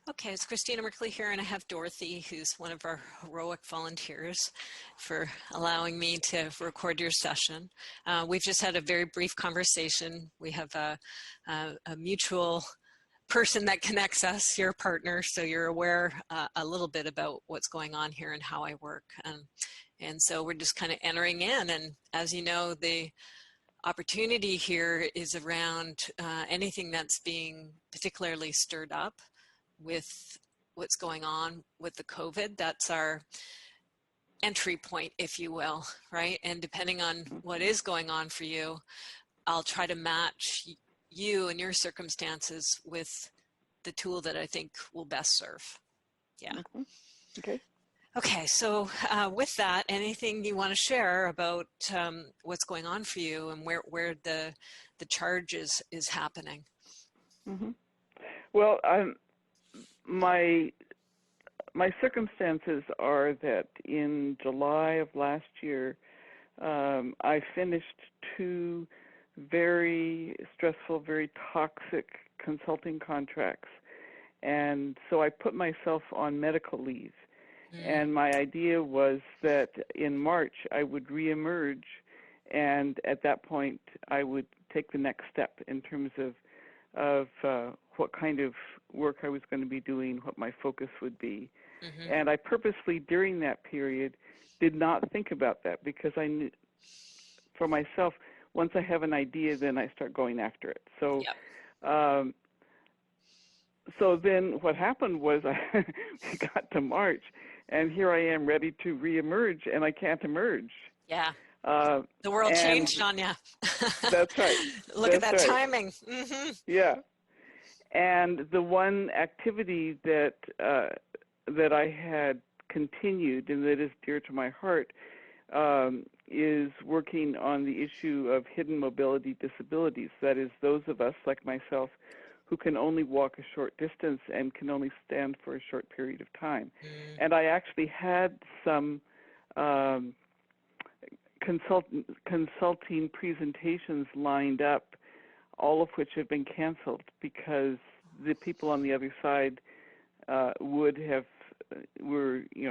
Okay, it's Christina Merkley here, and I have Dorothy, who's one of our heroic volunteers, for allowing me to record your session. We've just had a very brief conversation. We have a mutual person that connects us, your partner, so you're aware a little bit about what's going on here and how I work. And so we're just kind of entering in, and as you know, the opportunity here is around anything that's being particularly stirred up with what's going on with the COVID. That's our entry point, if you will, right? And depending on what is going on for you, I'll try to match you and your circumstances with the tool that I think will best serve. Yeah. Okay. Okay, so with that, anything you want to share about what's going on for you and where the charge is happening? Well, my circumstances are that in July of last year, I finished 2 very stressful, very toxic consulting contracts. And so I put myself on medical leave. And my idea was that in March I would reemerge, and at that point I would take the next step in terms of what kind of work I was going to be doing, what my focus would be. And I purposely, during that period, did not think about that, because I knew, for myself, once I have an idea, then I start going after it. So, so then what happened was I got to March, and here I am ready to reemerge, and I can't emerge. Yeah. The world changed on you. That's right. Look at that timing. Yeah. And the one activity that that I had continued, and that is dear to my heart, is working on the issue of hidden mobility disabilities. That is, those of us, like myself, who can only walk a short distance and can only stand for a short period of time. And I actually had some consulting presentations lined up, all of which have been canceled because the people on the other side were,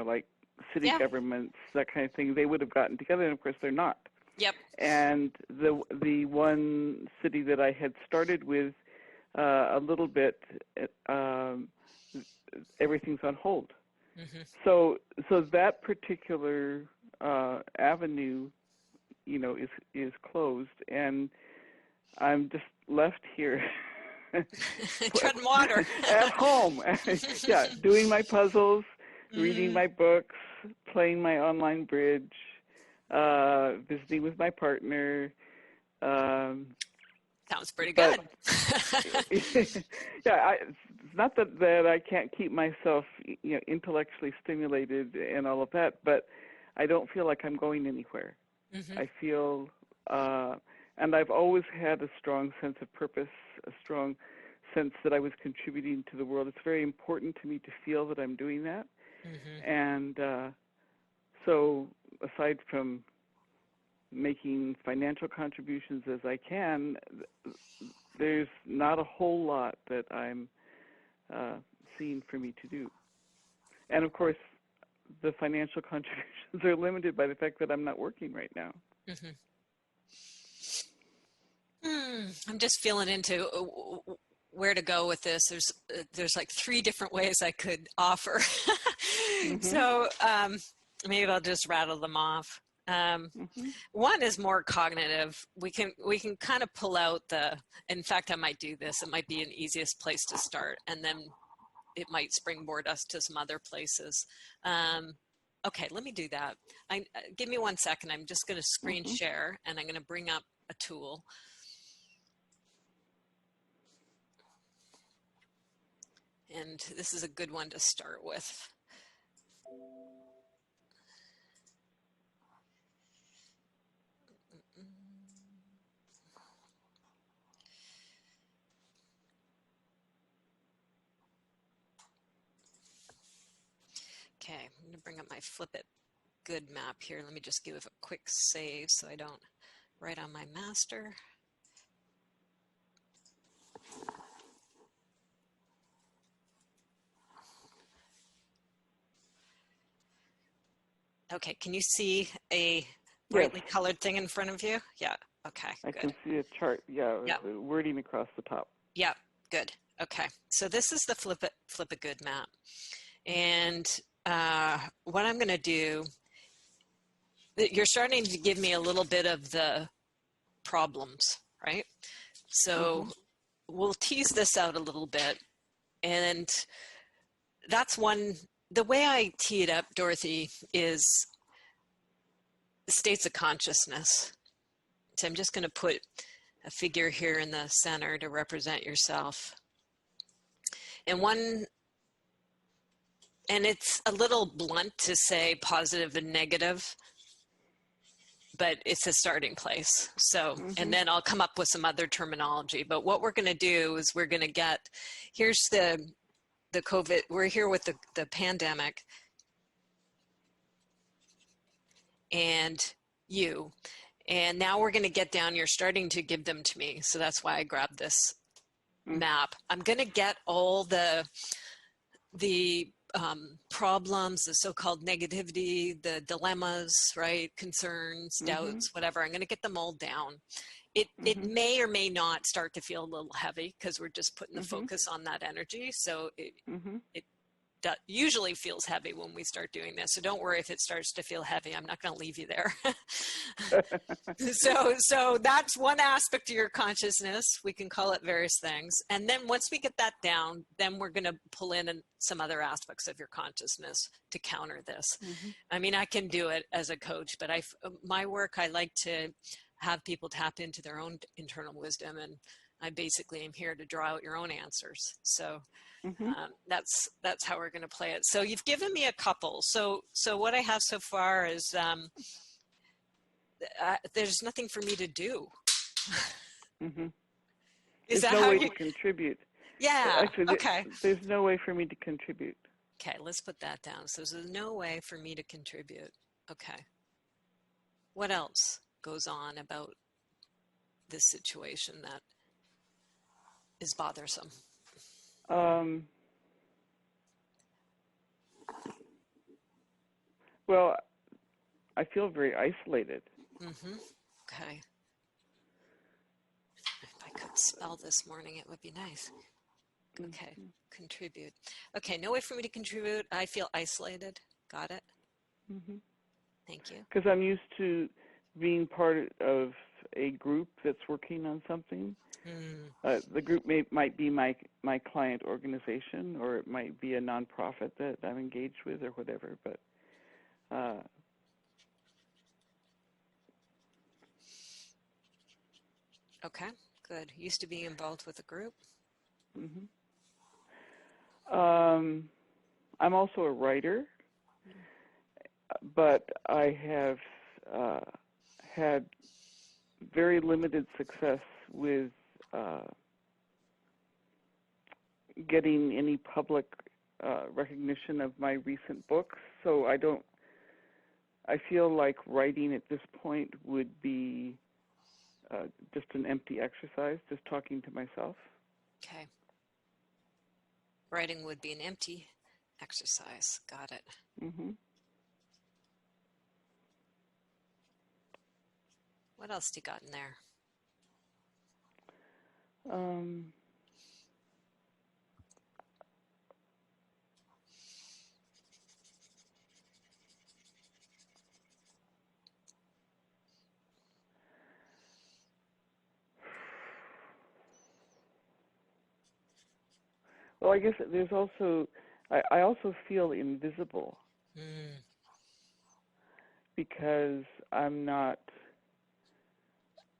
like city governments, that kind of thing. They would have gotten together, and of course they're not. Yep. And the one city that I had started with, a little bit, everything's on hold. So that particular avenue, is closed, and I'm just left here treading water at home. Yeah, doing my puzzles, reading my books, playing my online bridge, visiting with my partner. Sounds pretty good. Yeah, it's not that I can't keep myself, intellectually stimulated and all of that, but I don't feel like I'm going anywhere. I feel, and I've always had a strong sense of purpose, a strong sense that I was contributing to the world. It's very important to me to feel that I'm doing that. And so aside from making financial contributions as I can, there's not a whole lot that I'm seeing for me to do. And of course, the financial contributions are limited by the fact that I'm not working right now. I'm just feeling into where to go with this. There's like 3 different ways I could offer. So maybe I'll just rattle them off. One is more cognitive. We can kind of pull out in fact, I might do this. It might be an easiest place to start, and then it might springboard us to some other places. Okay, let me do that. Give me 1 second. I'm just going to screen share, and I'm going to bring up a tool. And this is a good one to start with. Okay, I'm going to bring up my Flip It Good map here. Let me just give a quick save so I don't write on my master. Okay, can you see a Yes, brightly colored thing in front of you? Yeah, okay, I good. can see a chart. Yeah, Yeah, the wording across the top. yeah, good. Okay, so this is the Flip a Good map. And what I'm going to do, you're starting to give me a little bit of the problems, right? So we'll tease this out a little bit. And that's one, the way I tee it up, Dorothy, is states of consciousness. So I'm just going to put a figure here in the center to represent yourself. And it's a little blunt to say positive and negative, but it's a starting place. So, and then I'll come up with some other terminology. But what we're going to do is we're going to here's the COVID, we're here with the pandemic and you. And now we're going to get down, you're starting to give them to me. So that's why I grabbed this map. I'm going to get all the problems, the so-called negativity, the dilemmas, right? Concerns, doubts, whatever. I'm going to get them all down. It may or may not start to feel a little heavy because we're just putting the focus on that energy. So it usually feels heavy when we start doing this. So don't worry if it starts to feel heavy. I'm not going to leave you there. So that's one aspect of your consciousness. We can call it various things. And then once we get that down, then we're going to pull in some other aspects of your consciousness to counter this. I mean, I can do it as a coach, but my work, I like to have people tap into their own internal wisdom, and I basically am here to draw out your own answers. So that's how we're going to play it. So you've given me a couple. So what I have so far is there's nothing for me to do. Is that no how way you to contribute? Yeah. Actually, Okay. there's no way for me to contribute. Okay, let's put that down. So there's no way for me to contribute. Okay. What else goes on about this situation that is bothersome? Well, I feel very isolated. Okay. If I could spell this morning, it would be nice. Okay, contribute. Okay, no way for me to contribute. I feel isolated. Got it. Thank you. Because I'm used to being part of a group that's working on something. The group might be my client organization, or it might be a nonprofit that I'm engaged with, or whatever. But okay, good. Used to be involved with a group. I'm also a writer, but I have had very limited success with getting any public recognition of my recent books. So I feel like writing at this point would be just an empty exercise, just talking to myself. Okay. Writing would be an empty exercise. Got it. What else do you got in there? Well, I guess there's also, I also feel invisible because I'm not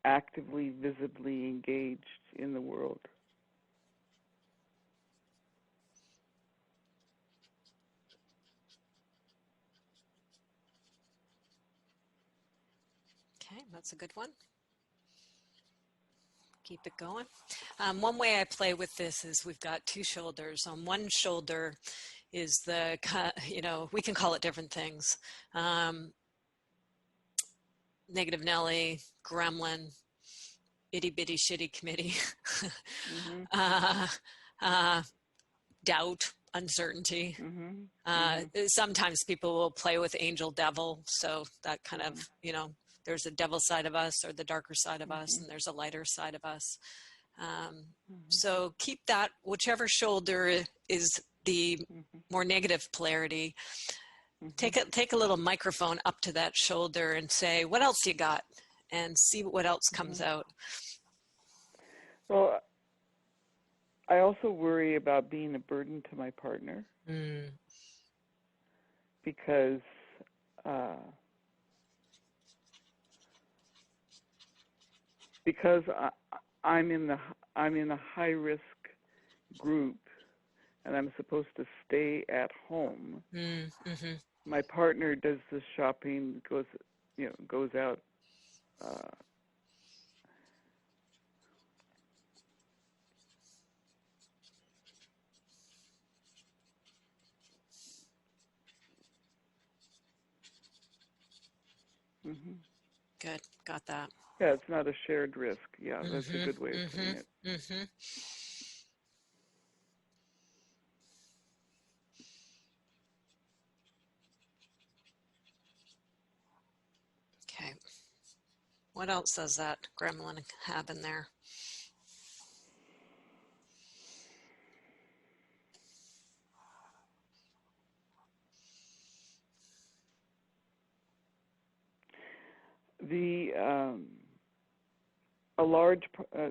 actively, visibly engaged in the world. Okay, that's a good one. Keep it going. One way I play with this is we've got two shoulders. On one shoulder is we can call it different things. Negative Nelly, gremlin, itty bitty shitty committee, doubt. uncertainty. Mm-hmm. Sometimes people will play with angel devil. So that kind of, there's a devil side of us or the darker side of us, and there's a lighter side of us. So keep that, whichever shoulder is the more negative polarity, take a little microphone up to that shoulder and say, what else you got? And see what else comes out. Well, I also worry about being a burden to my partner because I'm in a high risk group and I'm supposed to stay at home. My partner does the shopping, goes out. Good. Got that. Yeah, it's not a shared risk. Yeah, that's a good way of putting it. Okay. What else does that gremlin have in there?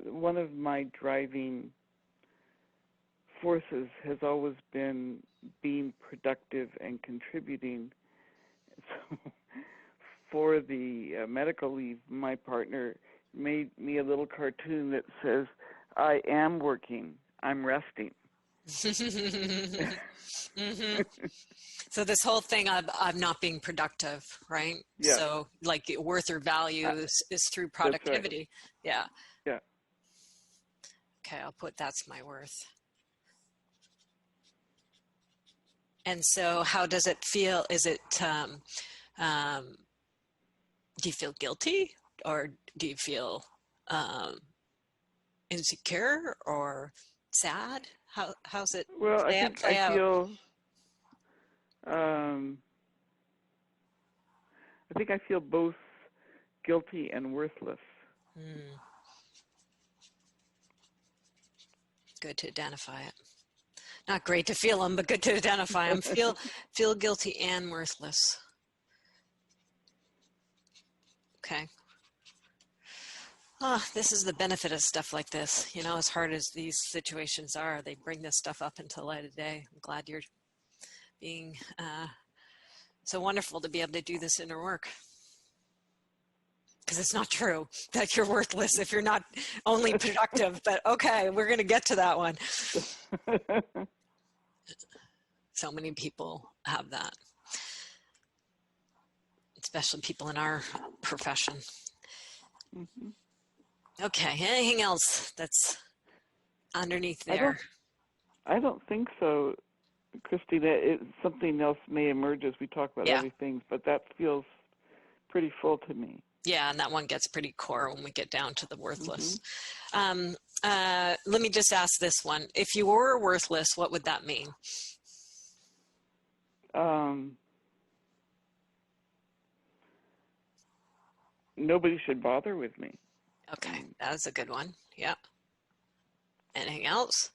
One of my driving forces has always been being productive and contributing. So for the medical leave, my partner made me a little cartoon that says, I am working, I'm resting. So this whole thing of not being productive, right? Yeah. So like worth or value is through productivity. That's right. Yeah. Okay, I'll put that's my worth. And so how does it feel? Is it, do you feel guilty or do you feel insecure or sad? How's it play out? I think I feel both guilty and worthless. Good to identify it. Not great to feel them, but good to identify them. Feel guilty and worthless. Okay. This is the benefit of stuff like this. As hard as these situations are, they bring this stuff up into light of day. I'm glad you're being so wonderful to be able to do this inner work. Because it's not true that you're worthless if you're not only productive. But okay, we're going to get to that one. So many people have that, especially people in our profession. Okay, anything else that's underneath there? I don't think so, Christina. Something else may emerge as we talk about other things, but that feels pretty full to me. Yeah, and that one gets pretty core when we get down to the worthless. Let me just ask this one. If you were worthless, what would that mean? Nobody should bother with me. Okay, that's a good one. Yeah. Anything else?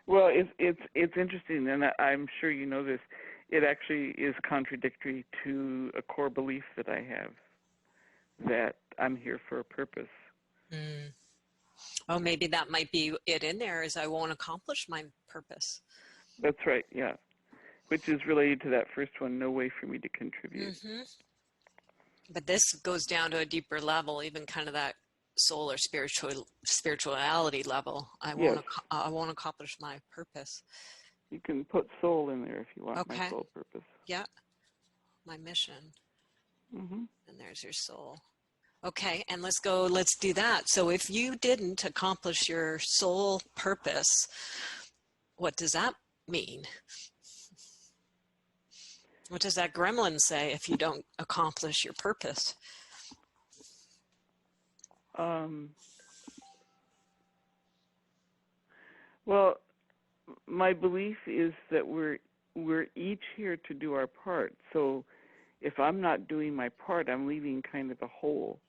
Well, it's interesting, and I'm sure you know this. It actually is contradictory to a core belief that I have, that I'm here for a purpose. Oh, maybe that might be it in there, is I won't accomplish my purpose. That's right, yeah. Which is related to that first one, no way for me to contribute. But this goes down to a deeper level, even kind of that soul or spirituality level. I won't accomplish my purpose. You can put soul in there if you want. My soul purpose. Yeah, my mission. And there's your soul. Okay, and let's do that. So if you didn't accomplish your soul purpose, what does that mean? What does that gremlin say if you don't accomplish your purpose? Well, my belief is that we're each here to do our part. So if I'm not doing my part, I'm leaving kind of a hole.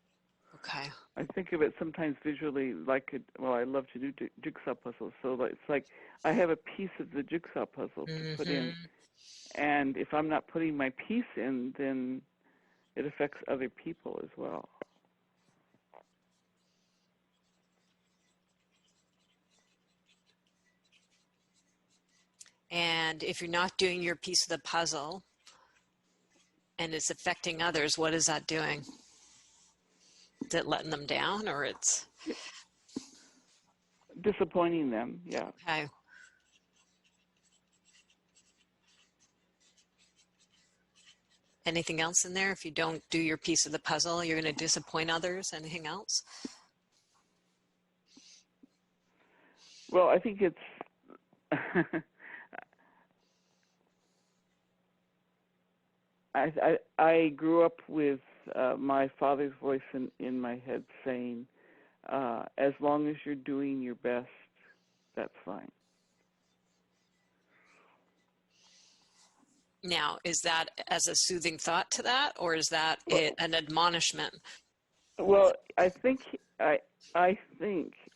Okay. I think of it sometimes visually like I love to do jigsaw puzzles. So it's like I have a piece of the jigsaw puzzle to put in. And if I'm not putting my piece in, then it affects other people as well. And if you're not doing your piece of the puzzle and it's affecting others, what is that doing? Is it letting them down, or it's disappointing them? Yeah. Okay. Anything else in there? If you don't do your piece of the puzzle, you're going to disappoint others. Anything else? Well, I think it's I grew up with my father's voice in my head saying, as long as you're doing your best, that's fine. Now, is that as a soothing thought to that, or is that an admonishment? Well, I think,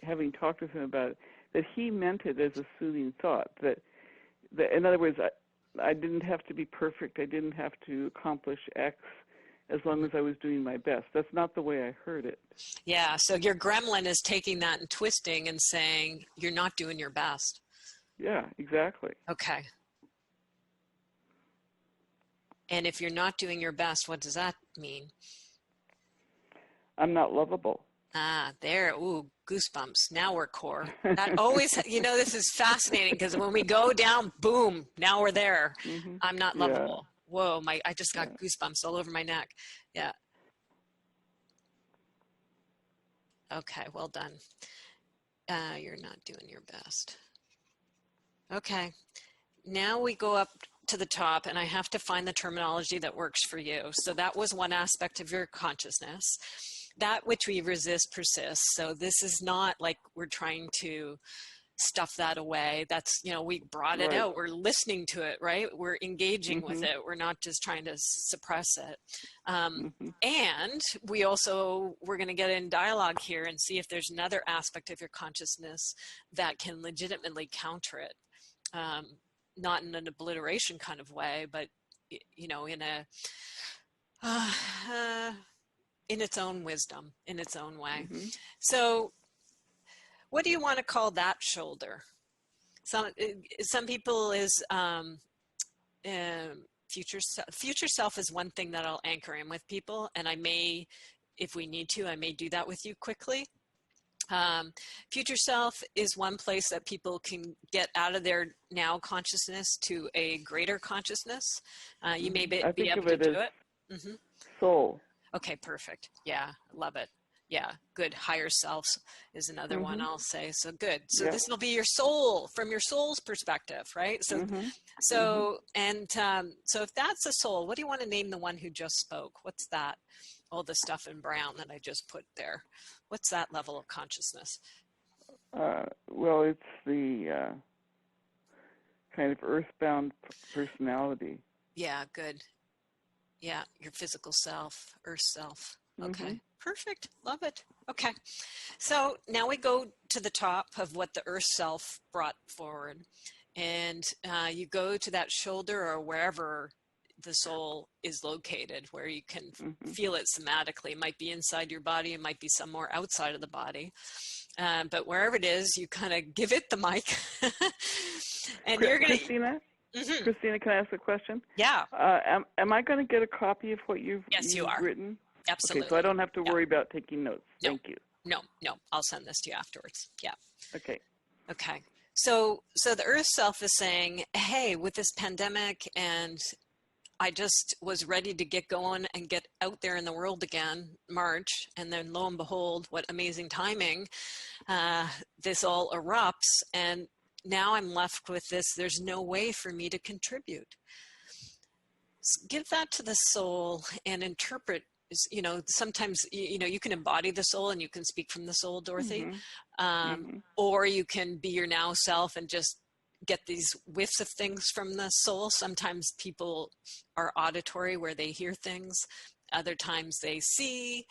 having talked with him about it, that he meant it as a soothing thought. That in other words, I didn't have to be perfect. I didn't have to accomplish X as long as I was doing my best. That's not the way I heard it. Yeah, so your gremlin is taking that and twisting and saying, you're not doing your best. Yeah, exactly. Okay. And if you're not doing your best, what does that mean? I'm not lovable. Ah, there. Ooh, goosebumps. Now we're core. That always, this is fascinating because when we go down, boom, now we're there. Mm-hmm. I'm not lovable. Yeah. Whoa, I just got goosebumps all over my neck. Yeah. Okay, well done. You're not doing your best. Okay. Now we go up to the top, and I have to find the terminology that works for you. So that was one aspect of your consciousness. That which we resist persists. So this is not like we're trying to stuff that away. That's, we brought it out. We're listening to it, right? We're engaging with it. We're not just trying to suppress it. And we're going to get in dialogue here and see if there's another aspect of your consciousness that can legitimately counter it. Not in an obliteration kind of way, but, in its own wisdom, in its own way. So what do you want to call that shoulder? Some people is future self is one thing that I'll anchor in with people, and I may, if we need to, I may do that with you quickly. Future self is one place that people can get out of their now consciousness to a greater consciousness. You may be able to do it. Soul. Okay, perfect. Yeah, love it. Yeah, good. Higher selves is another one I'll say. So good. So this will be your soul, from your soul's perspective, right? So, so if that's a soul, what do you want to name the one who just spoke? What's that? All the stuff in brown that I just put there. What's that level of consciousness? Well, it's the kind of earthbound personality. Yeah, good. Yeah, your physical self, earth self. Okay, perfect. Love it. Okay, so now we go to the top of what the earth self brought forward. And you go to that shoulder or wherever the soul is located, where you can feel it somatically. It might be inside your body, it might be somewhere outside of the body. But wherever it is, you kind of give it the mic. And you're going to... Christina, can I ask a question? Yeah. Am I going to get a copy of what you've written? Absolutely. Okay, so I don't have to worry about taking notes. No. Thank you. No. I'll send this to you afterwards. Yeah. Okay. Okay. So the earth self is saying, hey, with this pandemic, and I just was ready to get going and get out there in the world again, March, and then lo and behold, what amazing timing, this all erupts, and now I'm left with this, there's no way for me to contribute. give that to the soul and interpret. Sometimes you can embody the soul and you can speak from the soul, Dorothy, or you can be your now self and just get these whiffs of things from the soul. Sometimes people are auditory, where they hear things. Other times they see.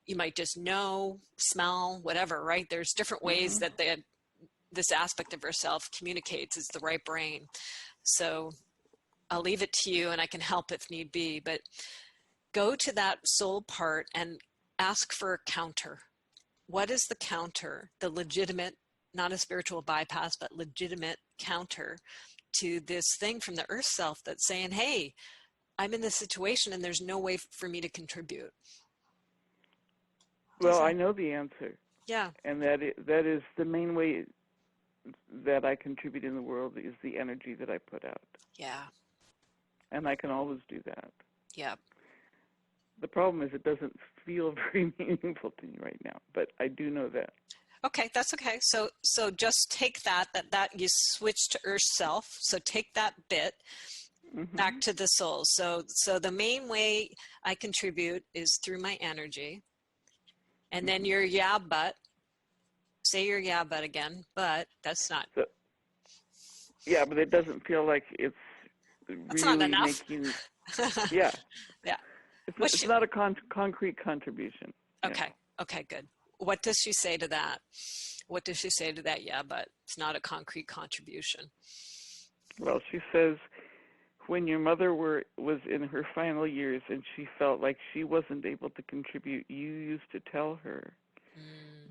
You might just know, smell, whatever, right? There's different ways that this aspect of yourself communicates. It's the right brain. So I'll leave it to you, and I can help if need be, but go to that soul part and ask for a counter. What is the counter, the legitimate, not a spiritual bypass, but legitimate counter to this thing from the earth self that's saying, hey, I'm in this situation and there's no way for me to contribute? Well, I know the answer. Yeah. And that is the main way that I contribute in the world is the energy that I put out. Yeah. And I can always do that. Yeah. The problem is it doesn't feel very meaningful to me right now, but I do know that. Okay, that's okay. So just take that you switch to earth self. So take that bit back to the soul. So the main way I contribute is through my energy. And then your yeah, but. Say your yeah, but again, but that's not. So, yeah, but it doesn't feel like it's that's really not enough. making. Yeah. Yeah. It's not a concrete contribution. Okay. Yeah. Okay, good. What does she say to that? What does she say to that? Yeah, but it's not a concrete contribution. Well, she says, when your mother was in her final years and she felt like she wasn't able to contribute, you used to tell her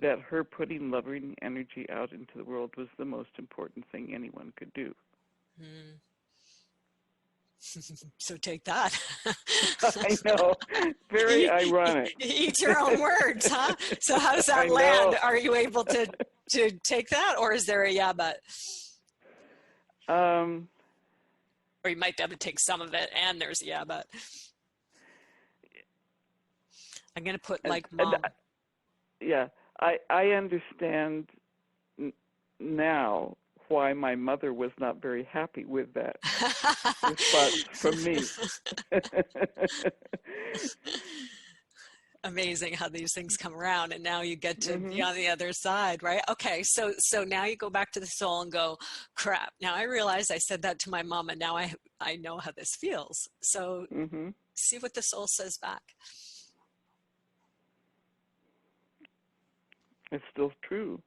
that her putting loving energy out into the world was the most important thing anyone could do. So take that. I know. Very ironic. Eat your own words, huh? So how does that land? Are you able to take that, or is there a yeah, but? Or you might be able to take some of it and there's a yeah, but. I'm going to put like mom. Yeah, I understand now why my mother was not very happy with that response from me. Amazing how these things come around, and now you get to be on the other side, right? Okay, so now you go back to the soul and go, crap, now I realize I said that to my mom, and now I know how this feels. So see what the soul says back. It's still true.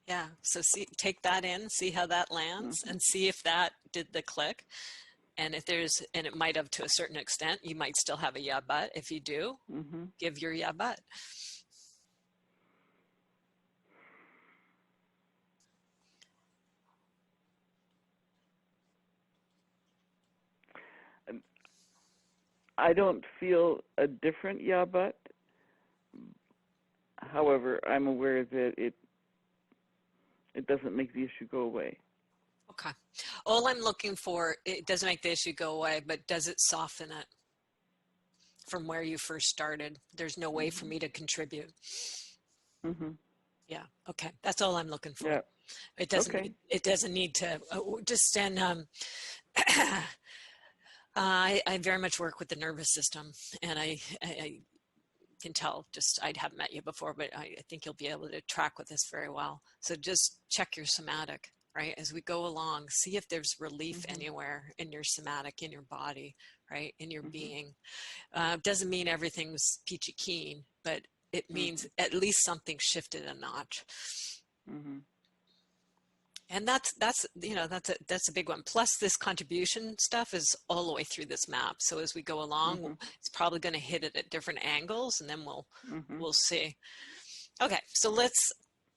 Yeah, so take that in, see how that lands, and see if that did the click. And if and it might have to a certain extent, you might still have a yeah, but. If you do, give your yeah, but. I don't feel a different yeah, but. However, I'm aware that it doesn't make the issue go away. Okay. All I'm looking for, it doesn't make the issue go away, but does it soften it from where you first started? There's no way for me to contribute. Yeah. Okay. That's all I'm looking for. Yeah. It doesn't. Okay. It doesn't need to. Just I very much work with the nervous system, and I can tell. I haven't met you before, but I think you'll be able to track with this very well. So just check your somatic. Right, as we go along, see if there's relief anywhere in your somatic, in your body, right, in your being. Doesn't mean everything's peachy keen, but it means at least something shifted a notch. And that's a big one. Plus, this contribution stuff is all the way through this map. So as we go along, it's probably going to hit it at different angles, and then we'll see. Okay, so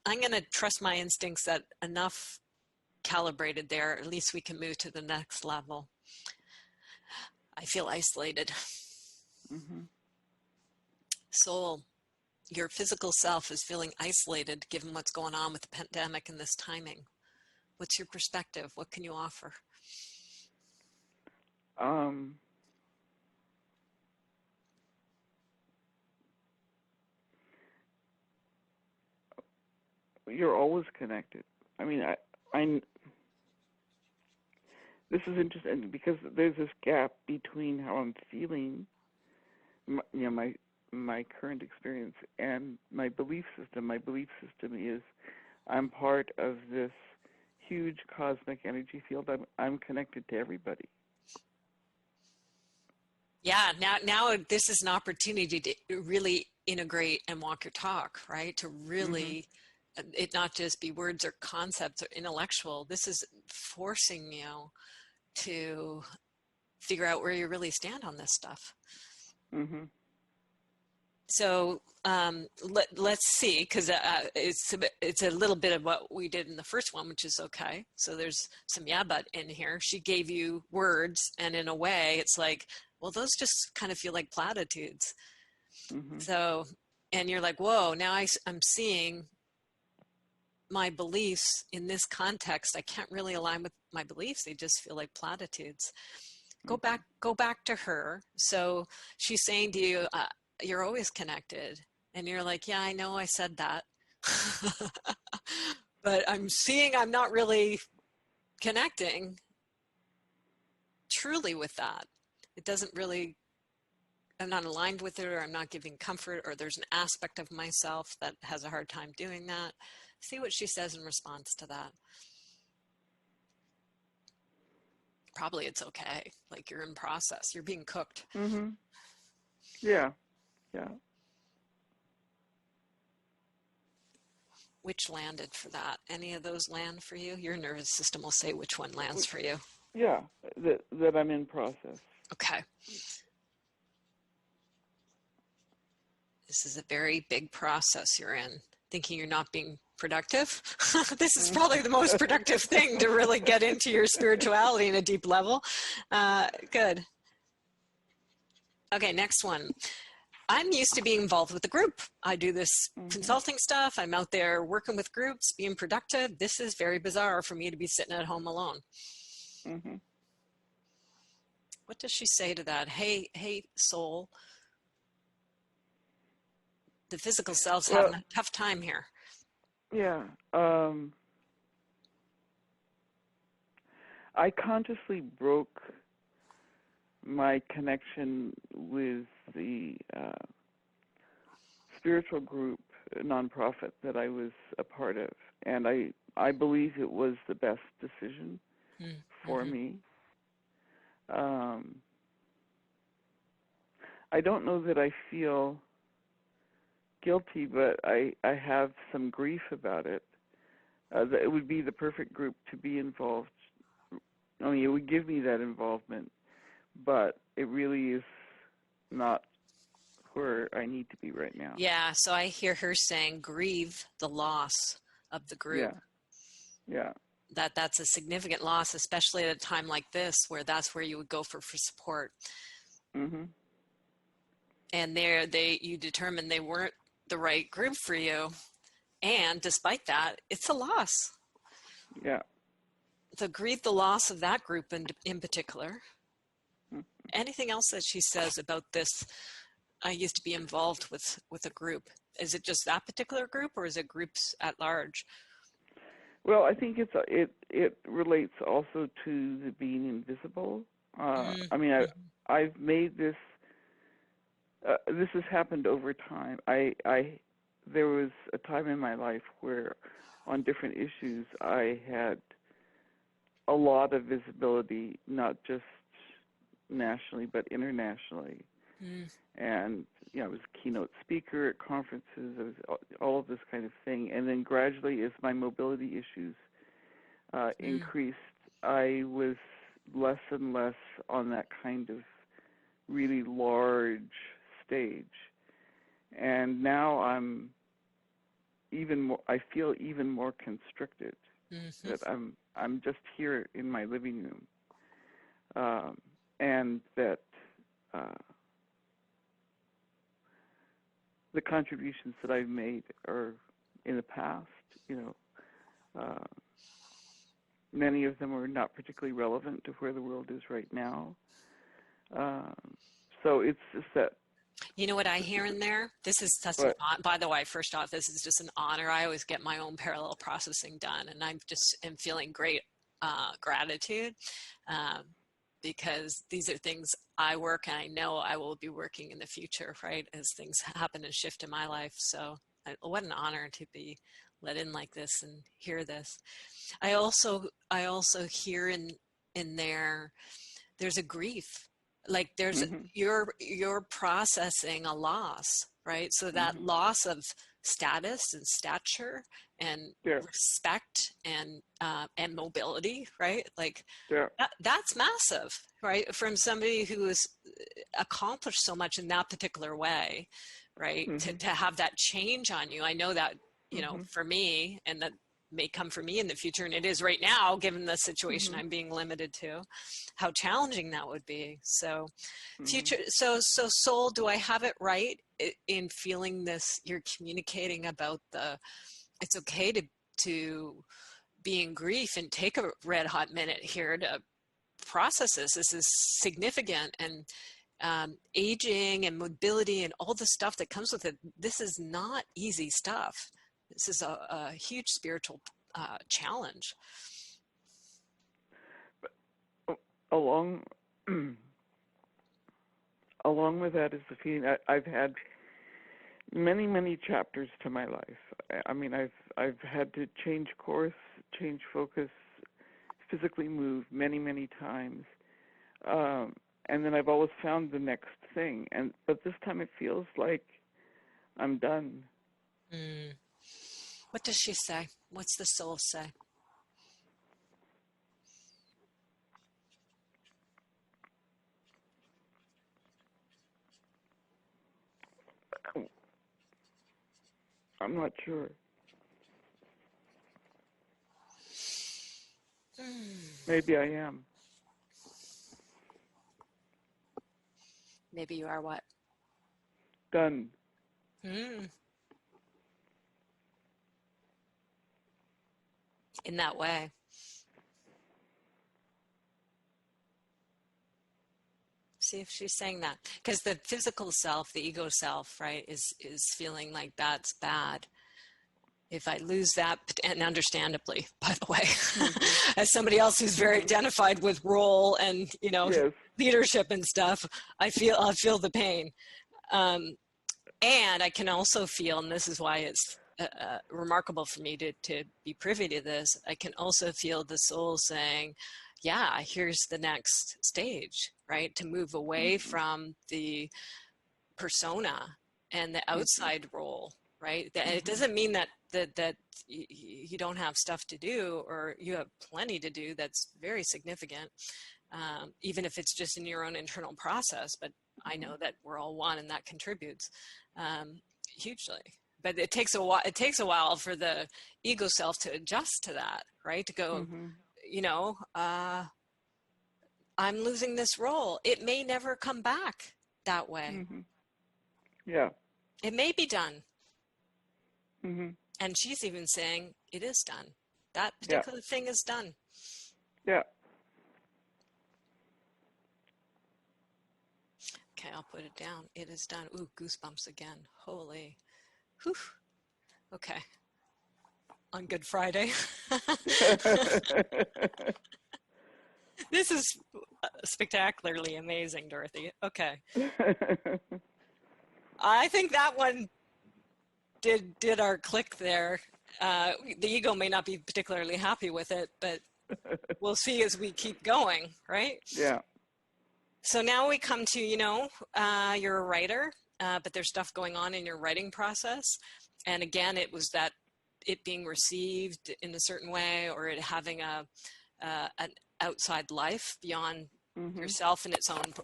I'm going to trust my instincts that enough calibrated there, at least we can move to the next level. I feel isolated. Soul, your physical self is feeling isolated given what's going on with the pandemic and this timing. What's your perspective? What can you offer? You're always connected. I mean, this is interesting because there's this gap between how I'm feeling, my current experience, and my belief system. My belief system is I'm part of this huge cosmic energy field. I'm connected to everybody. Yeah, now this is an opportunity to really integrate and walk your talk, right? To really, it not just be words or concepts or intellectual. This is forcing you to figure out where you really stand on this stuff. So let's see, because it's a little bit of what we did in the first one, which is okay. So there's some yeah but in here. She gave you words, and in a way, it's like, well, those just kind of feel like platitudes. So, and you're like, whoa, now I'm seeing my beliefs in this context. I can't really align with my beliefs. They just feel like platitudes. Go back to her. So she's saying to you, you're always connected. And you're like, yeah, I know I said that. But I'm seeing I'm not really connecting truly with that. It doesn't really, I'm not aligned with it, or I'm not giving comfort, or there's an aspect of myself that has a hard time doing that. See what she says in response to that. Probably it's okay. Like you're in process. You're being cooked. Yeah. Which landed for that? Any of those land for you? Your nervous system will say which one lands for you. Yeah, that I'm in process. Okay. This is a very big process you're in. Thinking you're not being productive? This is probably the most productive thing to really get into your spirituality in a deep level. Good. Okay, next one. I'm used to being involved with the group. I do this consulting stuff. I'm out there working with groups, being productive. This is very bizarre for me to be sitting at home alone. What does she say to that? Hey, soul. The physical self's having a tough time here. Yeah. I consciously broke my connection with the spiritual group nonprofit that I was a part of, and I believe it was the best decision for me. I don't know that I feel guilty, but I have some grief about it. That it would be the perfect group to be involved. I mean, it would give me that involvement, but it really is not where I need to be right now. Yeah, so I hear her saying, grieve the loss of the group. Yeah. That's a significant loss, especially at a time like this, where that's where you would go for support. And you determined they weren't the right group for you, and despite that, it's a loss. Yeah. So grieve the loss of that group in particular. Anything else that she says about this? I used to be involved with a group. Is it just that particular group, or is it groups at large? Well, I think it relates also to the being invisible. I mean, I've made this. This has happened over time. There was a time in my life where, on different issues, I had a lot of visibility, not just nationally but internationally. And I was a keynote speaker at conferences. I was all of this kind of thing. And then gradually, as my mobility issues increased, I was less and less on that kind of really large stage. And now I'm even more. I feel even more constricted. That I'm just here in my living room, and that. The contributions that I've made are in the past, many of them are not particularly relevant to where the world is right now. So it's just that. You know what I hear in there? This is such an honor. By the way, first off, this is just an honor. I always get my own parallel processing done, and I just am feeling great gratitude, because these are things I work and I know I will be working in the future, right, as things happen and shift in my life. So what an honor to be let in like this and hear this. I also hear in there's a grief, like you're processing a loss, right? So that loss of status and stature and Yeah. respect and mobility, right? Like Yeah. that's massive, right? From somebody who has accomplished so much in that particular way, right? To have that change on you. I know that, you know, for me, and that may come for me in the future, and it is right now, given the situation I'm being limited to, how challenging that would be. So future, so soul, do I have it right in feeling this? You're communicating about it's okay to be in grief and take a red hot minute here to process this. This is significant, and aging and mobility and all the stuff that comes with it. This is not easy stuff. This is a huge spiritual challenge. Along along with that is the feeling I've had many chapters to my life. I mean, I've had to change course, change focus, physically move many times, and then I've always found the next thing. But this time it feels like I'm done. What does she say? What's the soul say? I'm not sure. Maybe I am. Maybe you are what? Done. In that way. See if she's saying that, because the physical self, the ego self, right, is feeling like that's bad. If I lose that, and understandably, by the way, as somebody else who's very identified with role and, you know, yes. leadership and stuff, I'll feel the pain. And I can also feel, and this is why it's remarkable for me to be privy to this, I can also feel the soul saying, yeah, here's the next stage, right? To move away from the persona and the outside role, right? It doesn't mean that you don't have stuff to do, or you have plenty to do that's very significant, even if it's just in your own internal process. But I know that we're all one, and that contributes hugely. But it takes a while. It takes a while for the ego self to adjust to that, right? To go, you know, I'm losing this role. It may never come back that way. Yeah. It may be done. And she's even saying it is done. That particular thing is done. Yeah. Okay, I'll put it down. It is done. Ooh, goosebumps again. Holy. Whew. Okay. On Good Friday. This is spectacularly amazing, Dorothy. Okay. I think that one did our click there. The ego may not be particularly happy with it, but we'll see as we keep going, right? Yeah. So now we come to, you know, you're a writer, but there's stuff going on in your writing process. And again, it was that it being received in a certain way, or it having an outside life beyond yourself and its own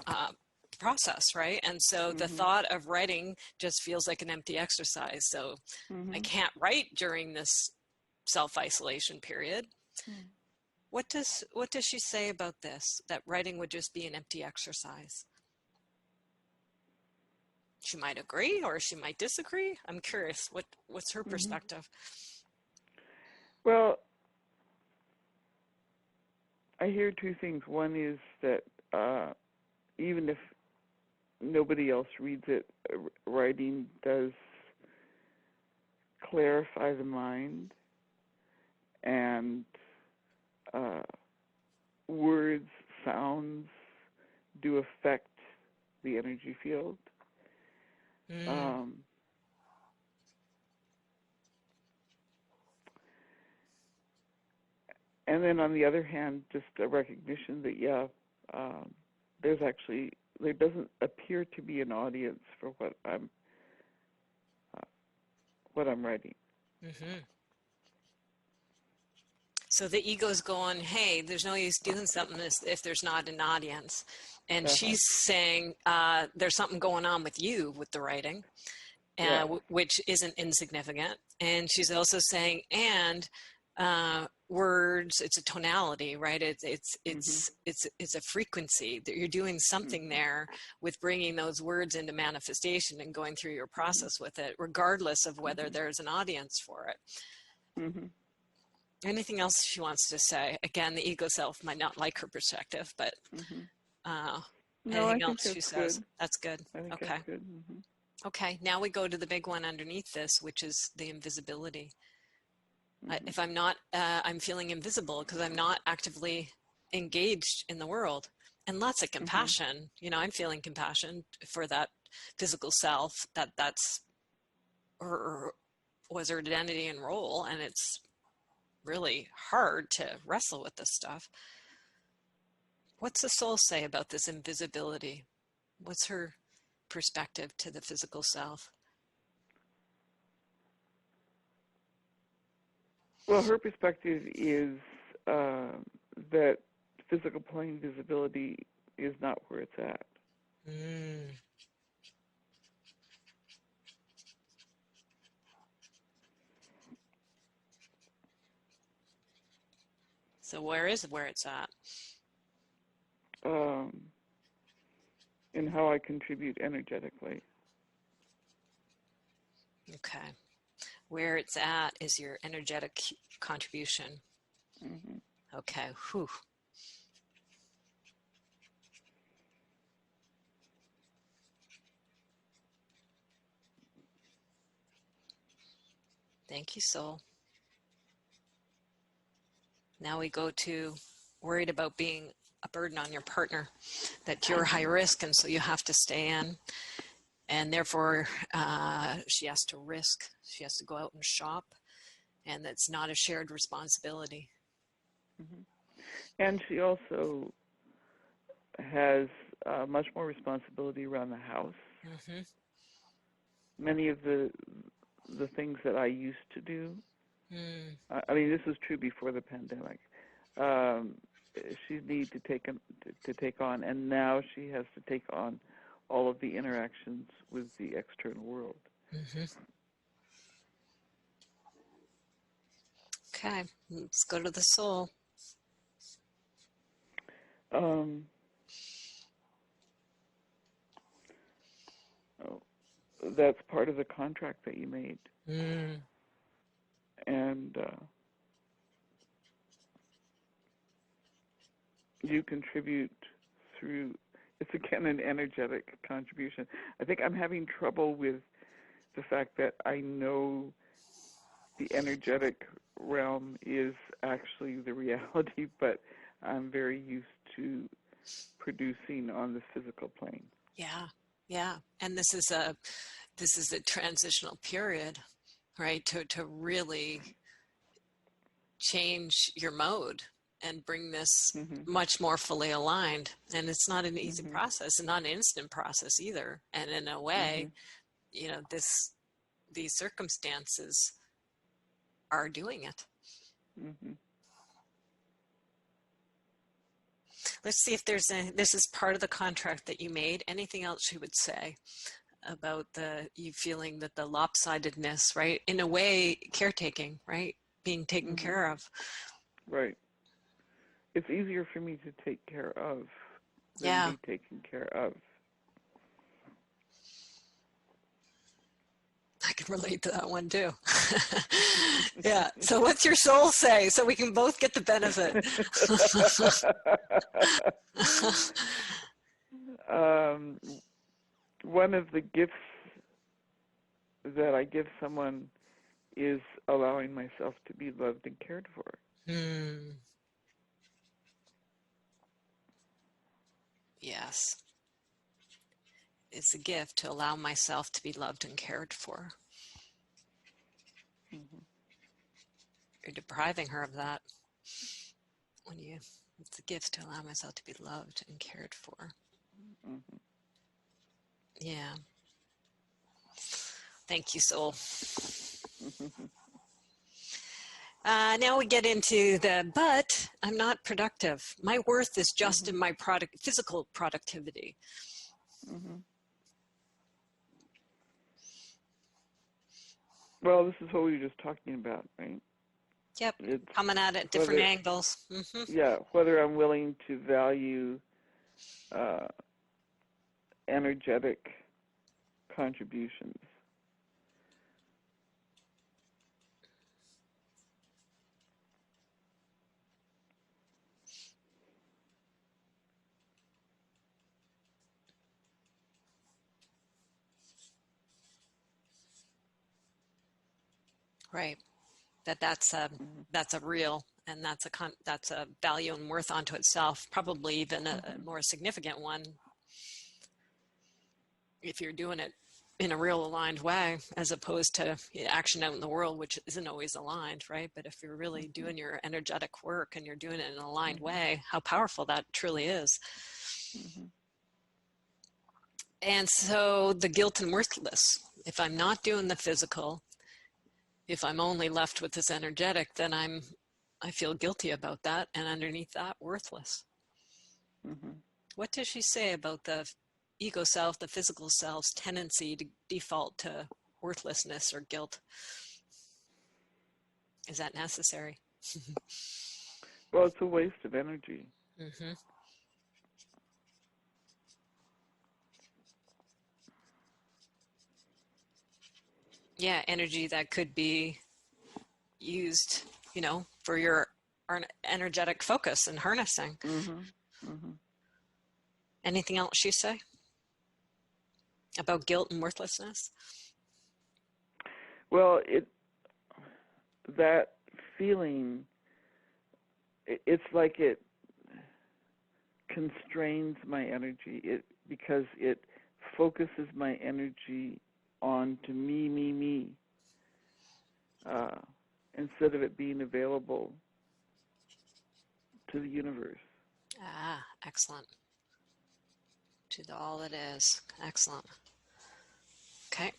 process, right? And so the thought of writing just feels like an empty exercise. So I can't write during this self-isolation period. What does she say about this? That writing would just be an empty exercise? She might agree, or she might disagree. I'm curious. What's her perspective? Well, I hear two things. One is that even if nobody else reads it, writing does clarify the mind and do affect the energy field. And then on the other hand, just a recognition that, there doesn't appear to be an audience for what I'm writing. So the ego's going, hey, there's no use doing something if there's not an audience. And she's saying there's something going on with you with the writing, which isn't insignificant. And she's also saying, and words, it's a tonality, right? It's a frequency that you're doing something there with bringing those words into manifestation and going through your process with it, regardless of whether there's an audience for it. Anything else she wants to say? Again, the ego self might not like her perspective, but anything else she says? Good. That's good. I think okay. That's good. Okay, now we go to the big one underneath this, which is the invisibility. If I'm not, I'm feeling invisible because I'm not actively engaged in the world. And lots of compassion. You know, I'm feeling compassion for that physical self, that's was her identity and role, and it's really hard to wrestle with this stuff. What's the soul say about this invisibility? What's her perspective to the physical self? Well, her perspective is that physical plane visibility is not where it's at. So where it's at? In how I contribute energetically. Okay. Where it's at is your energetic contribution. Okay. Whew. Thank you, soul. Now we go to worried about being a burden on your partner, that you're high risk and so you have to stay in. And therefore, she has to risk. She has to go out and shop. And that's not a shared responsibility. And she also has much more responsibility around the house. Many of the things that I used to do, I mean, this was true before the pandemic, she needed to take on, and now she has to take on all of the interactions with the external world. Okay, let's go to the soul. That's part of the contract that you made. And you contribute through, it's again an energetic contribution. I think I'm having trouble with the fact that I know the energetic realm is actually the reality, but I'm very used to producing on the physical plane. Yeah. And this is a transitional period, right? To really change your mode and bring this much more fully aligned. And it's not an easy process, and not an instant process either. And in a way, you know, these circumstances are doing it. Let's see if this is part of the contract that you made. Anything else you would say about you feeling that the lopsidedness, right? In a way, caretaking, right? Being taken care of. Right. It's easier for me to take care of than be taken care of. I can relate to that one too. Yeah. So what's your soul say so we can both get the benefit? One of the gifts that I give someone is allowing myself to be loved and cared for. Yes. It's a gift to allow myself to be loved and cared for. Mm-hmm. You're depriving her of that. It's a gift to allow myself to be loved and cared for. Mm-hmm. Yeah. Thank you, soul. Now we get into but I'm not productive. My worth is just in my physical productivity. Mm-hmm. Well, this is what we were just talking about, right? Yep. It's coming at it different angles. Mm-hmm. Yeah, whether I'm willing to value energetic contributions. Right. That's a real, and that's a value and worth unto itself, probably even a more significant one if you're doing it in a real aligned way, as opposed to action out in the world, which isn't always aligned, right? But if you're really doing your energetic work and you're doing it in an aligned way, how powerful that truly is. Mm-hmm. And so the guilt and worthless, if I'm not doing the physical, if I'm only left with this energetic, then I feel guilty about that, and underneath that, worthless. Mm-hmm. What does she say about the ego self, the physical self's tendency to default to worthlessness or guilt? Is that necessary? Well, it's a waste of energy. Mm-hmm. Yeah, energy that could be used, for your energetic focus and harnessing. Mm-hmm. Mm-hmm. Anything else she say about guilt and worthlessness? Well, that feeling, it's like it constrains my energy. Because it focuses my energy on to me, instead of it being available to the universe. Ah, excellent. To all that is. Excellent. Okay.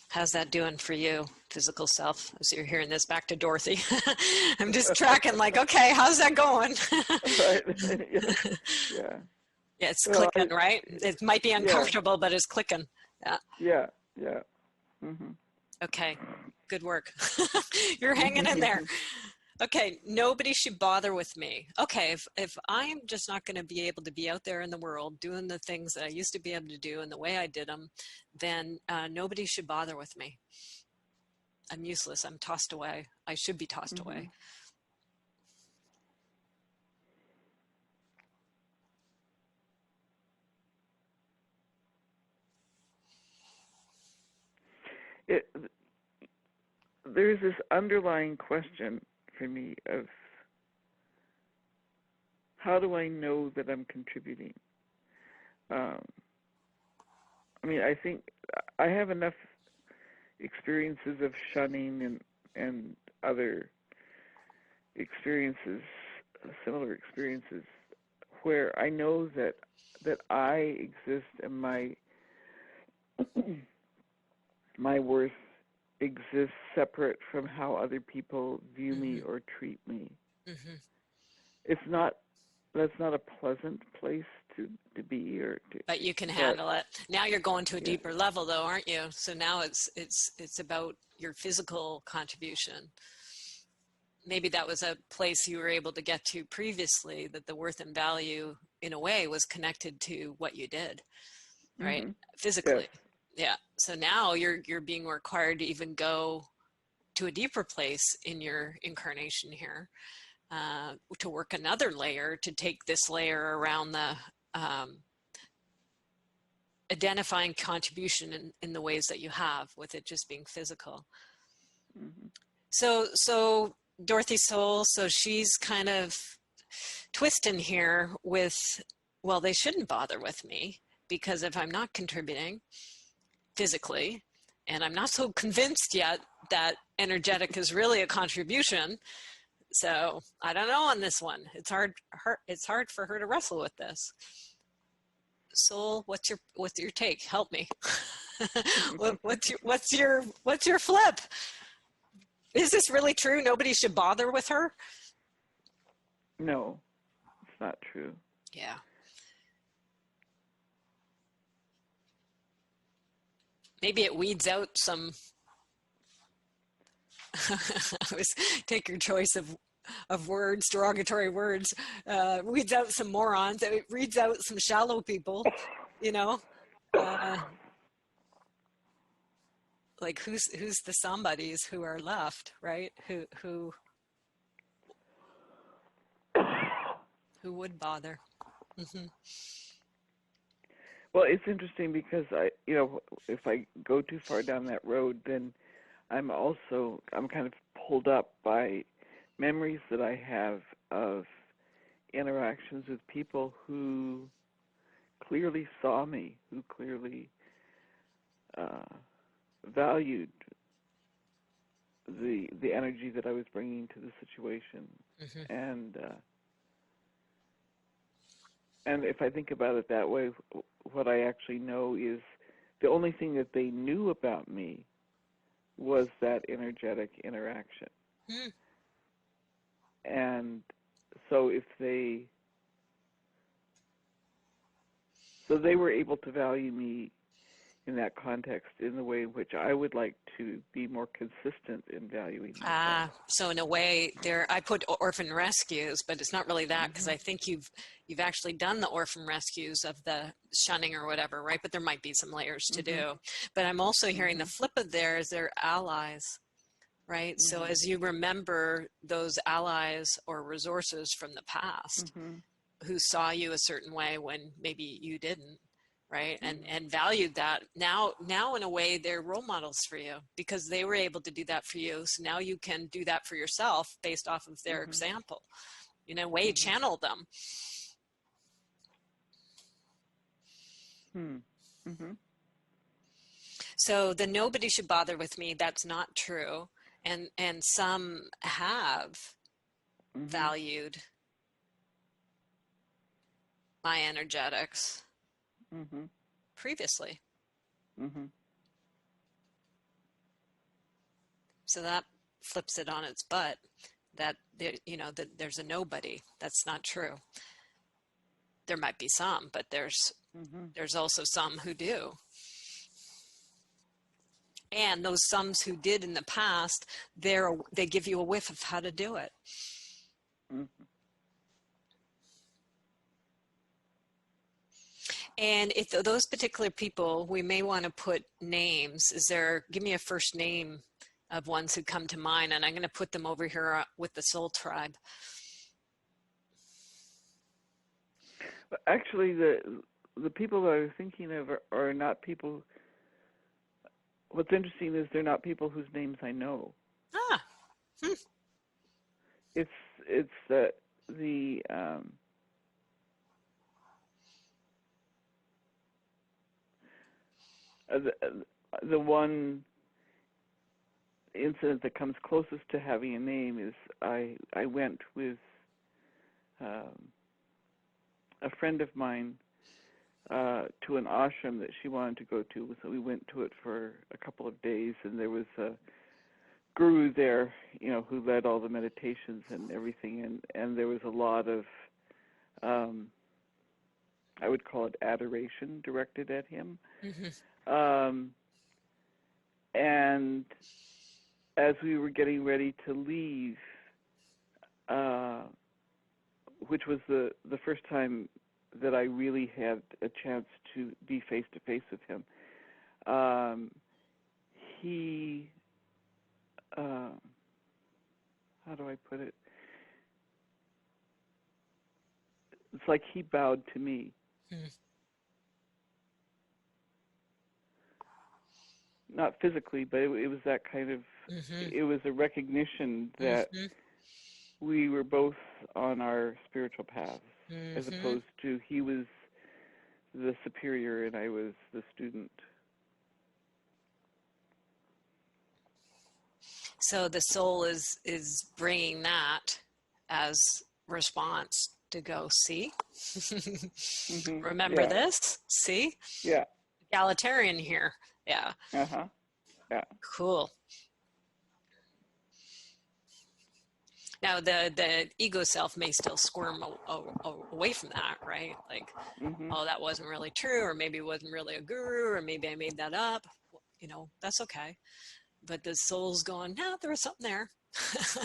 How's that doing for you, physical self, as you're hearing this? Back to Dorothy. I'm just tracking like, okay, how's that going? Right. Yeah. Yeah, it's Well, clicking, right? It might be uncomfortable, but it's clicking. Yeah. Yeah. Mm-hmm. Okay. Good work. You're hanging in there. Okay, nobody should bother with me. Okay, if I'm just not going to be able to be out there in the world doing the things that I used to be able to do and the way I did them, then nobody should bother with me. I'm useless. I'm tossed away. I should be tossed away. There's this underlying question for me of how do I know that I'm contributing? I think I have enough experiences of shunning and other experiences, similar experiences, where I know that I exist and my worth exists separate from how other people view me or treat me. Mm-hmm. That's not a pleasant place to be but you can handle it. Now you're going to a deeper level though, aren't you? So now it's about your physical contribution. Maybe that was a place you were able to get to previously, that the worth and value in a way was connected to what you did, right? Physically. Yes. Yeah. So now you're being required to even go to a deeper place in your incarnation here, to work another layer, to take this layer around the identifying contribution in the ways that you have, with it just being physical. So Dorothy Soul, so she's kind of twisting here with well, they shouldn't bother with me, because if I'm not contributing physically, and I'm not so convinced yet that energetic is really a contribution. So I don't know on this one. It's hard for her to wrestle with this. Soul, what's your take? Help me. What's your flip? Is this really true? Nobody should bother with her? No, it's not true. Yeah. Maybe it weeds out some. I was take your choice of words, derogatory words, weeds out some morons. It reads out some shallow people, you know. Like who's the somebodies who are left, right? Who would bother? Mm-hmm. Well, it's interesting because if I go too far down that road, then I'm kind of pulled up by memories that I have of interactions with people who clearly saw me, who clearly valued the energy that I was bringing to the situation, mm-hmm. And if I think about it that way, what I actually know is the only thing that they knew about me was that energetic interaction. Mm. And so they were able to value me in that context in the way in which I would like to be more consistent in valuing myself. So in a way, I put orphan rescues, but it's not really that, because mm-hmm. I think you've actually done the orphan rescues of the shunning or whatever, right? But there might be some layers to mm-hmm. do. But I'm also hearing mm-hmm. the flip of theirs, they're allies, right? Mm-hmm. So as you remember those allies or resources from the past mm-hmm. who saw you a certain way when maybe you didn't, right? Mm-hmm. And valued that. Now in a way, they're role models for you because they were able to do that for you. So now you can do that for yourself based off of their mm-hmm. example. In a way, mm-hmm. channel them. Mm-hmm. So the nobody should bother with me, that's not true. And some have mm-hmm. valued my energetics. Mm-hmm. Previously. Mm-hmm. So that flips it on its butt, that there's a nobody. That's not true. There might be some, but there's also some who do. And those sums who did in the past, they give you a whiff of how to do it. Mm-hmm. And if those particular people, we may want to put names. Give me a first name of ones who come to mind, and I'm going to put them over here with the soul tribe. Actually, the people that I was thinking of are not people. What's interesting is they're not people whose names I know. Ah. It's the one incident that comes closest to having a name is I went with a friend of mine to an ashram that she wanted to go to. So we went to it for a couple of days, and there was a guru there, who led all the meditations and everything, and there was a lot of I would call it adoration directed at him. Mm-hmm. And as we were getting ready to leave, which was the first time that I really had a chance to be face-to-face with him, he, how do I put it? It's like he bowed to me. Mm. Not physically, but it was that kind of, mm-hmm. it was a recognition that mm-hmm. we were both on our spiritual paths. as Mm-hmm. opposed to he was the superior and I was the student. So the soul is bringing that as response to go, see? Remember Yeah. this? See? Yeah. Egalitarian here. Yeah. Uh-huh. Yeah. Cool. Now the ego self may still squirm away from that, right? Like, Mhm. oh, that wasn't really true, or maybe it wasn't really a guru, or maybe I made that up. That's okay. But the soul's going, no, there was something there.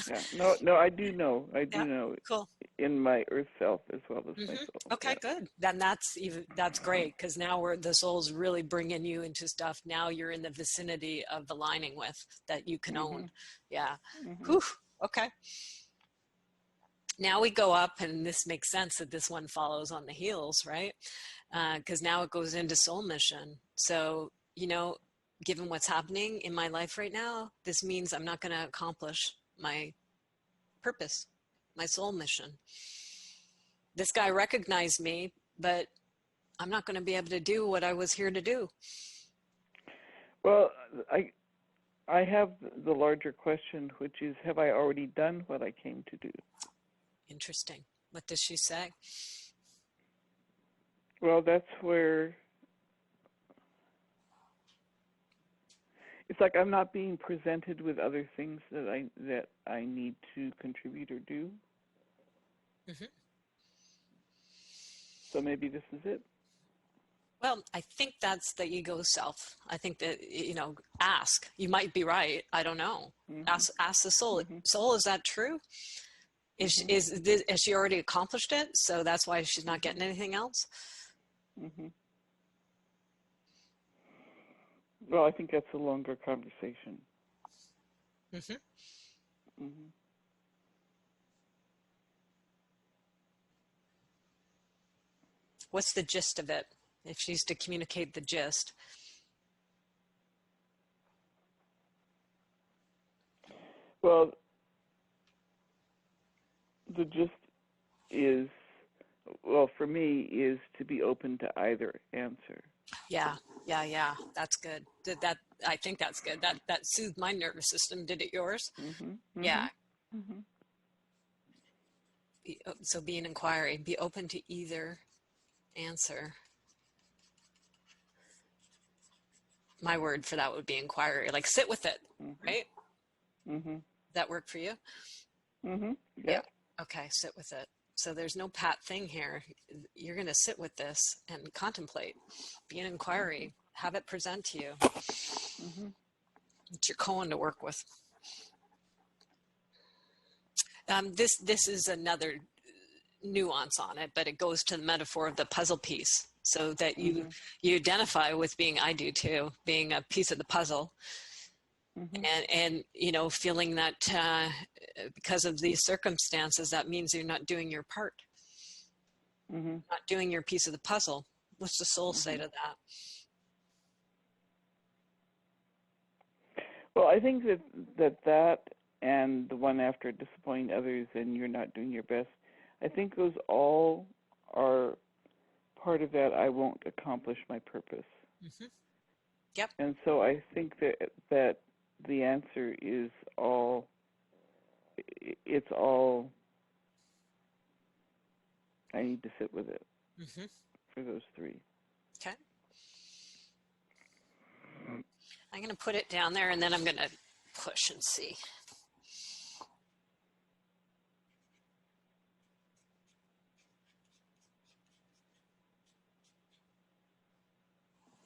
Yeah. No, no, I do know. I Yeah, do know cool. in my earth self as well as my soul. Okay, Yeah. good. Then that's great, because now the soul's really bringing you into stuff. Now you're in the vicinity of aligning with that you can own. Mhm. Yeah. Mhm. Whew. Okay. Now we go up, and this makes sense that this one follows on the heels, right? Because now it goes into soul mission. So, given what's happening in my life right now, this means I'm not going to accomplish my purpose, my soul mission. This guy recognized me, but I'm not going to be able to do what I was here to do. Well, I have the larger question, which is, have I already done what I came to do? Interesting. What does she say? Well, that's where it's like I'm not being presented with other things that I need to contribute or do. Mm-hmm. So maybe this is it. Well, I think that's the ego self. I think that, ask. You might be right. I don't know. Mm-hmm. Ask the soul. Mm-hmm. Soul, is that true? Mm-hmm. Has she already accomplished it? So that's why she's not getting anything else? Mm-hmm. Well, I think that's a longer conversation. Mm-hmm. Mm-hmm. What's the gist of it? If she's to communicate the gist. Well, the gist is, well, for me, is to be open to either answer. Yeah. That's good. I think that's good. That soothed my nervous system. Did it yours? Mm-hmm. Yeah. Mm-hmm. Mm-hmm. So be an inquiry. Be open to either answer. My word for that would be inquiry. Like, sit with it, Mm-hmm. right? Mm-hmm. That work for you? Mm-hmm. Yeah. Yeah. Okay, sit with it. So there's no pat thing here. You're going to sit with this and contemplate. Be an inquiry. Have it present to you. Mm-hmm. It's your koan to work with. This is another nuance on it, but it goes to the metaphor of the puzzle piece, so that you Mm-hmm. you identify with being, I do too, being a piece of the puzzle, Mm-hmm. and feeling that because of these circumstances, that means you're not doing your part, Mm-hmm. not doing your piece of the puzzle. What's the soul say Mm-hmm. to that? Well, I think that and the one after disappointing others and you're not doing your best, I think those all are part of that I won't accomplish my purpose. Mm-hmm. Yep. And so I think that the answer is it's all I need to sit with it Mm-hmm. for those three. Okay. I'm going to put it down there, and then I'm going to push and see.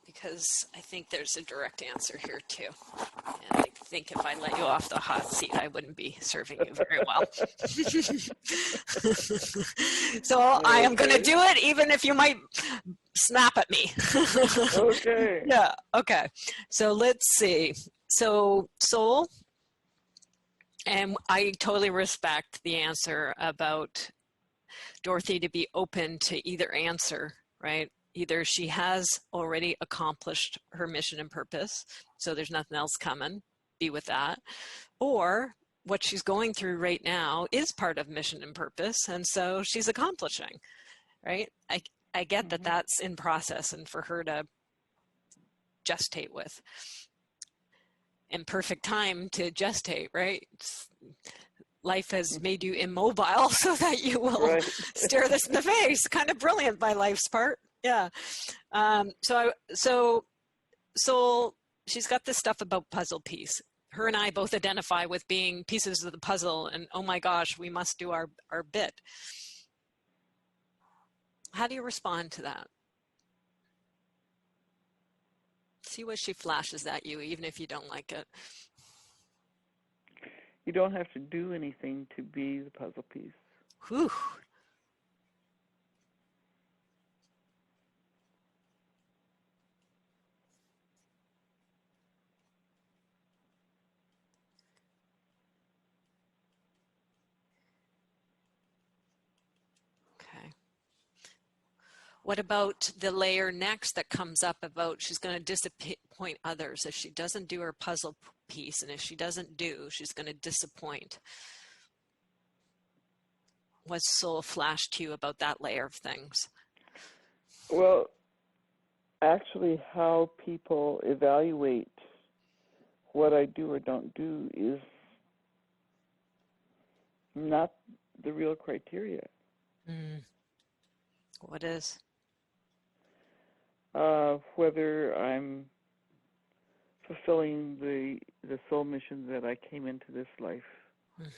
Because I think there's a direct answer here too. And I think if I let you off the hot seat, I wouldn't be serving you very well. So I am going to do it, even if you might snap at me. Okay. Yeah, okay. So let's see. So soul, and I totally respect the answer about Dorothy to be open to either answer, right? Either she has already accomplished her mission and purpose, so there's nothing else coming, be with that, or what she's going through right now is part of mission and purpose, and so she's accomplishing. right? I get that that's in process and for her to gestate with. Imperfect time to gestate, right? Life has made you immobile so that you will stare this in the face. Kind of brilliant by life's part. Yeah. So she's got this stuff about puzzle piece. Her and I both identify with being pieces of the puzzle, and oh my gosh, we must do our bit. How do you respond to that? See what she flashes at you, even if you don't like it. You don't have to do anything to be the puzzle piece. Whew. Okay. What about the layer next that comes up about she's going to disappoint others if she doesn't do her puzzle piece, and if she doesn't do, she's going to disappoint. What soul flashed to you about that layer of things? Well, actually, how people evaluate what I do or don't do is not the real criteria. What is? Whether I'm fulfilling the soul mission that I came into this life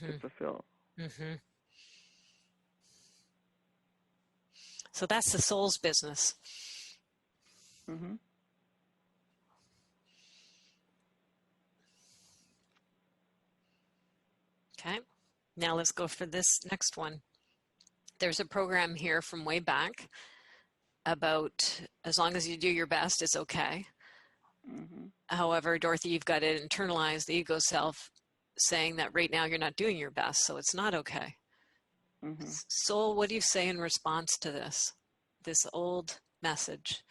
to fulfill. So that's the soul's business. Okay. Now let's go for this next one. There's a program here from way back about as long as you do your best, it's okay. However, Dorothy, you've got to internalize the ego self saying that right now you're not doing your best, so it's not okay. Soul, what do you say in response to this old message?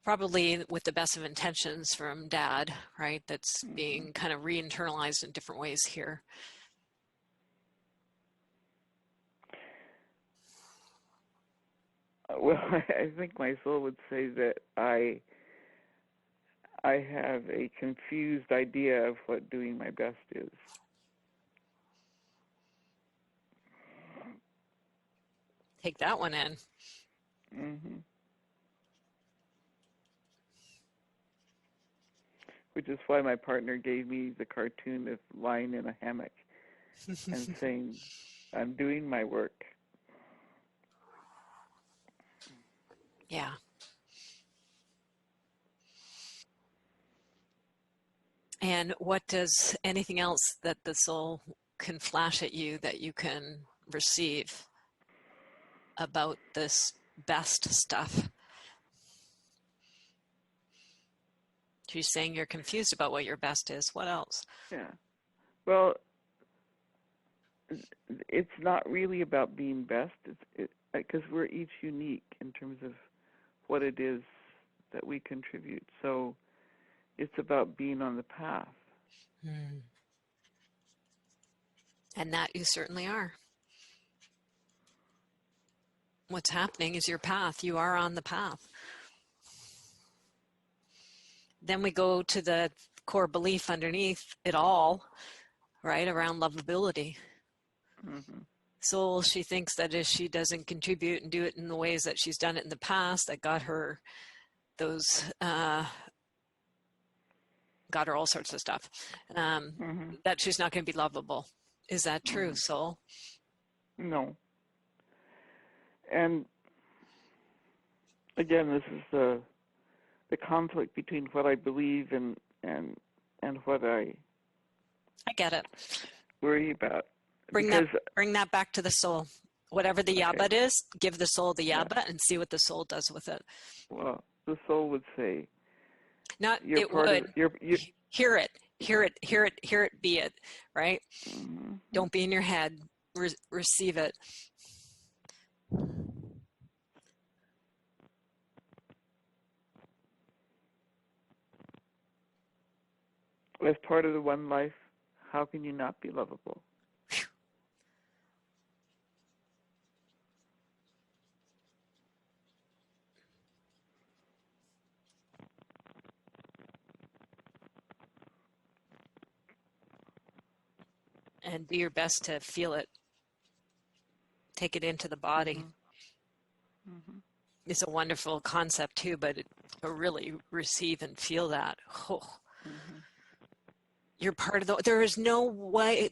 Probably with the best of intentions from Dad, right? That's being kind of re-internalized in different ways here. Well, I think my soul would say that I have a confused idea of what doing my best is. Take that one in. Which is why my partner gave me the cartoon of lying in a hammock and saying, I'm doing my work. Yeah. And what does anything else that the soul can flash at you that you can receive about this best stuff? She's saying you're confused about what your best is. What else? Yeah. Well, it's not really about being best. Because we're each unique in terms of what it is that we contribute. So it's about being on the path. And that you certainly are. What's happening is your path. You are on the path. Then we go to the core belief underneath it all, right, around lovability. Soul, she thinks that if she doesn't contribute and do it in the ways that she's done it in the past, that got her those, got her all sorts of stuff, that she's not going to be lovable. Is that true, Soul? No. And again, this is the conflict between what I believe and what I get it. Worry about. Bring that back to the soul. Whatever the yabba is, give the soul the yabba and see what the soul does with it. Well, the soul would say, not it would. Hear it, be it, right? Don't be in your head. Receive it. As part of the one life, how can you not be lovable? and do your best to feel it. Take it into the body. It's a wonderful concept too, but to really receive and feel that. Oh. You're part of the, there's no way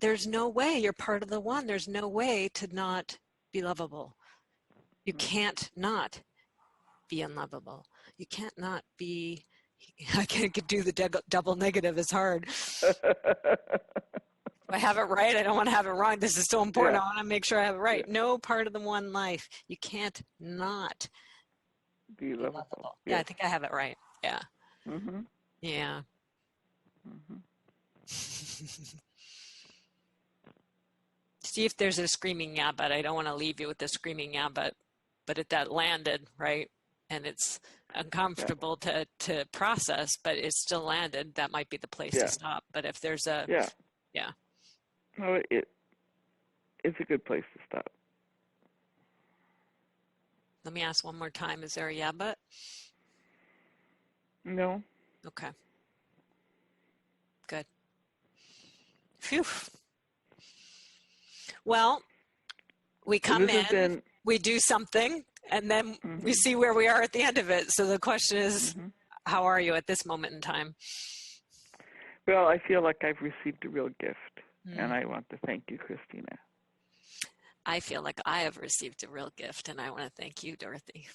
you're part of the one. There's no way to not be lovable. You can't not be unlovable. You can't not be, I can't do the double negative, it's hard. If I have it right, I don't want to have it wrong. This is so important. I want to make sure I have it right. No part of the one life. You can't not be lovable. Yeah, I think I have it right. Yeah. Yeah. See if there's a screaming yeah, but I don't want to leave you with the screaming yeah, but that landed, right? And it's uncomfortable to process, but it still landed. That might be the place to stop. But if there's a no, it's a good place to stop. Let me ask one more time. Is there a yeah, but? No. Okay. Good. Phew. Well, we come in, we do something, and then we see where we are at the end of it. So the question is, how are you at this moment in time? Well, I feel like I've received a real gift, and I want to thank you, Christina. I feel like I have received a real gift, and I want to thank you, Dorothy.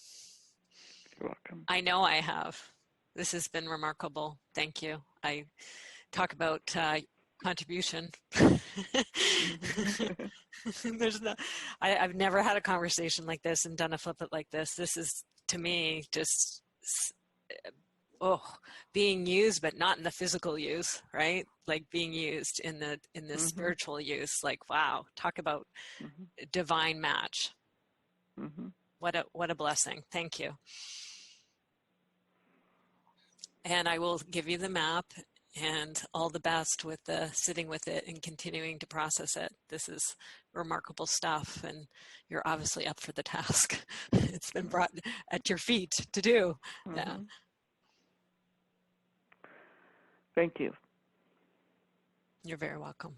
You're welcome. I know I have. This has been remarkable. Thank you. I talk about contribution. I've never had a conversation like this and done a flip it like this. This is, to me, just being used, but not in the physical use, right? Like being used in the spiritual use. Like, wow, talk about divine match. What a blessing. Thank you. And I will give you the map and all the best with sitting with it and continuing to process it. This is remarkable stuff, and you're obviously up for the task. It's been brought at your feet to do. Yeah. Thank you. You're very welcome.